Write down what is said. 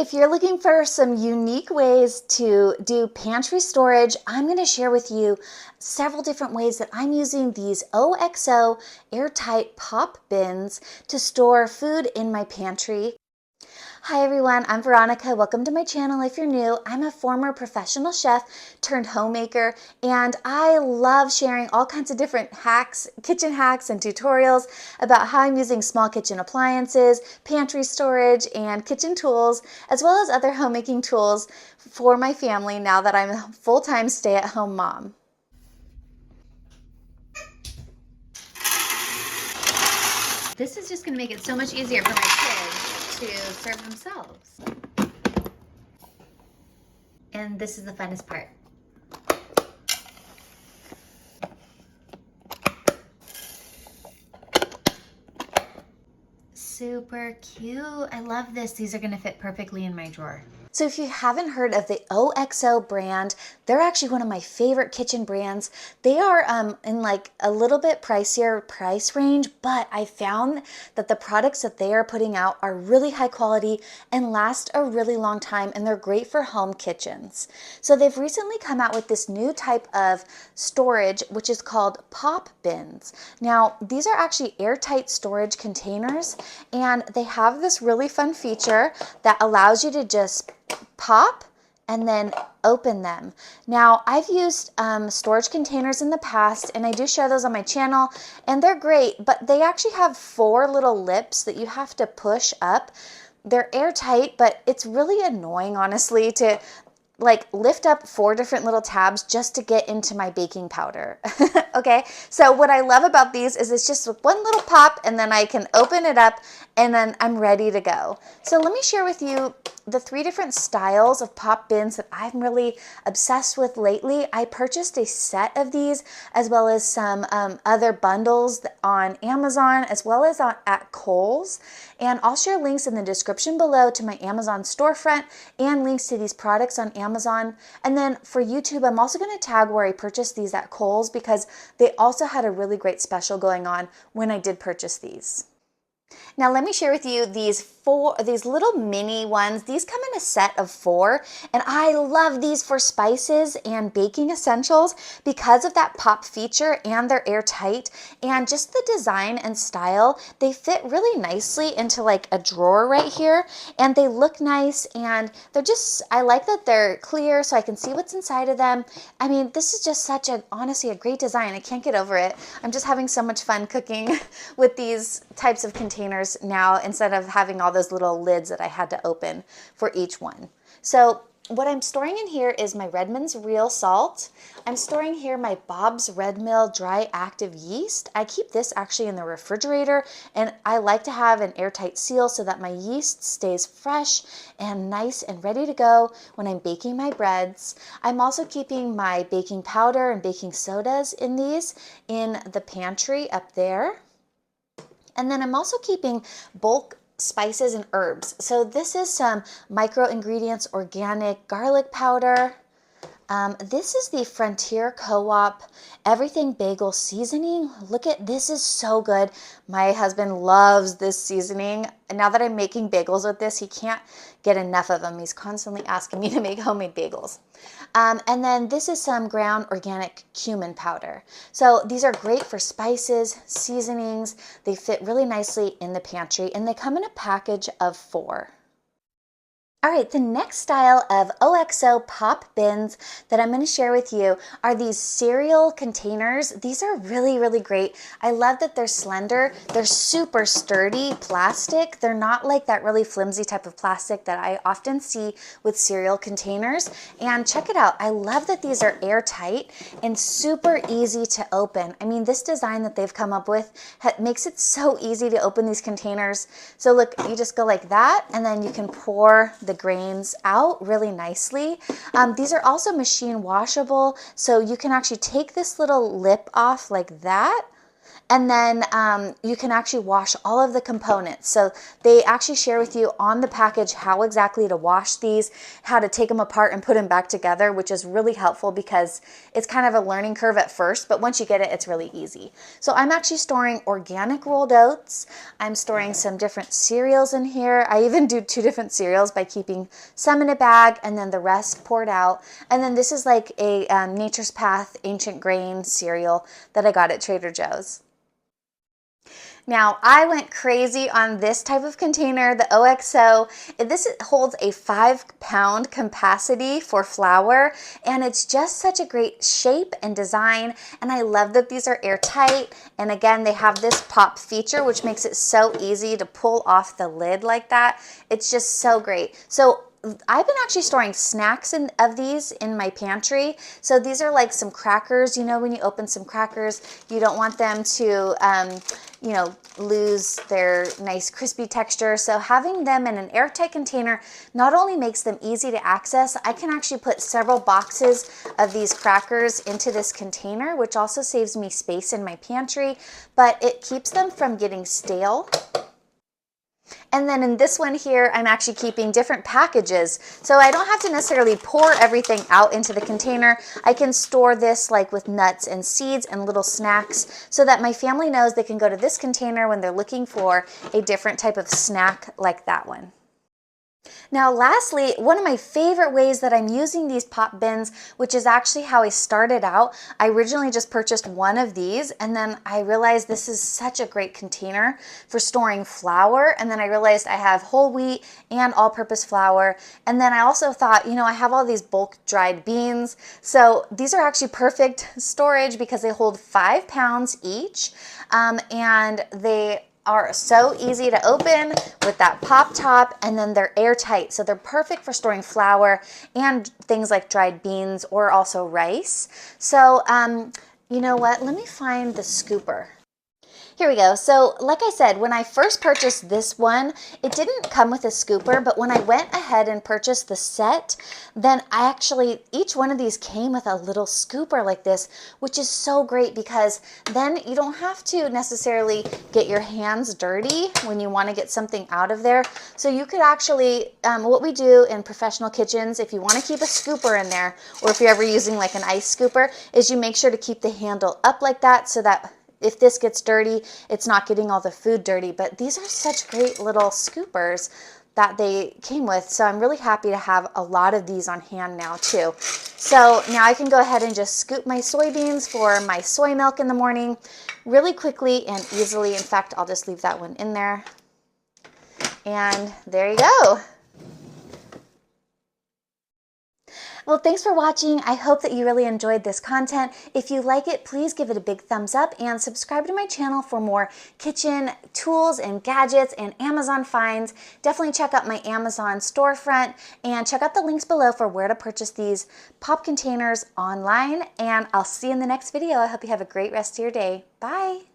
If you're looking for some unique ways to do pantry storage, I'm going to share with you several different ways that I'm using these OXO airtight pop bins to store food in my pantry. Hi everyone, I'm Veronica. Welcome to my channel. If you're new, I'm a former professional chef turned homemaker, and I love sharing all kinds of different hacks, kitchen hacks and tutorials about how I'm using small kitchen appliances, pantry storage, and kitchen tools, as well as other homemaking tools for my family now that I'm a full-time stay-at-home mom. This is just going to make it so much easier for my kids to serve themselves. And this is the funnest part. Super cute. I love this. These are going to fit perfectly in my drawer. So if you haven't heard of the OXO brand, they're actually one of my favorite kitchen brands. They are in like a little bit pricier price range, but I found that the products that they are putting out are really high quality and last a really long time, and they're great for home kitchens. So they've recently come out with this new type of storage, which is called pop bins. Now, these are actually airtight storage containers, and they have this really fun feature that allows you to just pop and then open them. Now, I've used storage containers in the past, and I do share those on my channel, and they're great, but they actually have 4 little lips that you have to push up. They're airtight, but it's really annoying, honestly, to like lift up 4 different little tabs just to get into my baking powder. Okay, so what I love about these is it's just one little pop, and then I can open it up, and then I'm ready to go. So let me share with you the 3 different styles of pop bins that I'm really obsessed with lately. I purchased a set of these, as well as some other bundles on Amazon, as well as at Kohl's, and I'll share links in the description below to my Amazon storefront and links to these products on Amazon. And then for YouTube, I'm also going to tag where I purchased these at Kohl's, because they also had a really great special going on when I did purchase these. Now let me share with you these little mini ones. These come in a set of 4, and I love these for spices and baking essentials because of that pop feature, and they're airtight, and just the design and style. They fit really nicely into like a drawer right here, and they look nice, and they're just, I like that they're clear so I can see what's inside of them. I mean, this is just such a, honestly, a great design. I can't get over it. I'm just having so much fun cooking with these types of containers now, instead of having all those little lids that I had to open for each one. So what I'm storing in here is my Redmond's real salt. I'm storing here my Bob's Red Mill dry active yeast. I keep this actually in the refrigerator, and I like to have an airtight seal so that my yeast stays fresh and nice and ready to go when I'm baking my breads. I'm also keeping my baking powder and baking sodas in these in the pantry up there. And then I'm also keeping bulk spices and herbs. So this is some micro ingredients organic garlic powder. This is the Frontier Co-op Everything Bagel Seasoning. Look at this, is so good. My husband loves this seasoning. And now that I'm making bagels with this, he can't get enough of them. He's constantly asking me to make homemade bagels. And then this is some ground organic cumin powder. So these are great for spices, seasonings. They fit really nicely in the pantry, and they come in a package of 4. All right, the next style of OXO pop bins that I'm going to share with you are these cereal containers. These are really, really great. I love that they're slender. They're super sturdy plastic. They're not like that really flimsy type of plastic that I often see with cereal containers. And check it out. I love that these are airtight and super easy to open. I mean, this design that they've come up with makes it so easy to open these containers. So look, you just go like that, and then you can pour the grains out really nicely. These are also machine washable, so you can actually take this little lip off like that, And then you can actually wash all of the components. So they actually share with you on the package how exactly to wash these, how to take them apart and put them back together, which is really helpful because it's kind of a learning curve at first, but once you get it, it's really easy. So I'm actually storing organic rolled oats. I'm storing some different cereals in here. I even do 2 different cereals by keeping some in a bag and then the rest poured out. And then this is like a Nature's Path Ancient Grain cereal that I got at Trader Joe's. Now, I went crazy on this type of container, the OXO. This holds a 5-pound capacity for flour, and it's just such a great shape and design, and I love that these are airtight, and again, they have this pop feature, which makes it so easy to pull off the lid like that. It's just so great. So I've been actually storing snacks of these in my pantry. So these are like some crackers. You know, when you open some crackers, you don't want them to, you know, lose their nice crispy texture. So having them in an airtight container not only makes them easy to access, I can actually put several boxes of these crackers into this container, which also saves me space in my pantry, but it keeps them from getting stale. And then in this one here, I'm actually keeping different packages. So I don't have to necessarily pour everything out into the container. I can store this like with nuts and seeds and little snacks so that my family knows they can go to this container when they're looking for a different type of snack like that one. Now lastly, one of my favorite ways that I'm using these pop bins, which is actually how I started out, I originally just purchased one of these and then I realized this is such a great container for storing flour, and then I realized I have whole wheat and all-purpose flour, and then I also thought, you know, I have all these bulk dried beans, so these are actually perfect storage because they hold 5 pounds each, and they are so easy to open with that pop top, and then they're airtight, so they're perfect for storing flour and things like dried beans or also rice. So you know what, let me find the scooper. Here we go. So like I said, when I first purchased this one, it didn't come with a scooper, but when I went ahead and purchased the set, then each one of these came with a little scooper like this, which is so great because then you don't have to necessarily get your hands dirty when you want to get something out of there. So you could actually, what we do in professional kitchens, if you want to keep a scooper in there, or if you're ever using like an ice scooper, is you make sure to keep the handle up like that so that if this gets dirty, it's not getting all the food dirty. But these are such great little scoopers that they came with. So I'm really happy to have a lot of these on hand now too. So now I can go ahead and just scoop my soybeans for my soy milk in the morning really quickly and easily. In fact, I'll just leave that one in there. And there you go. Well, thanks for watching. I hope that you really enjoyed this content. If you like it, please give it a big thumbs up and subscribe to my channel for more kitchen tools and gadgets and Amazon finds. Definitely check out my Amazon storefront and check out the links below for where to purchase these pop containers online. And I'll see you in the next video. I hope you have a great rest of your day. Bye.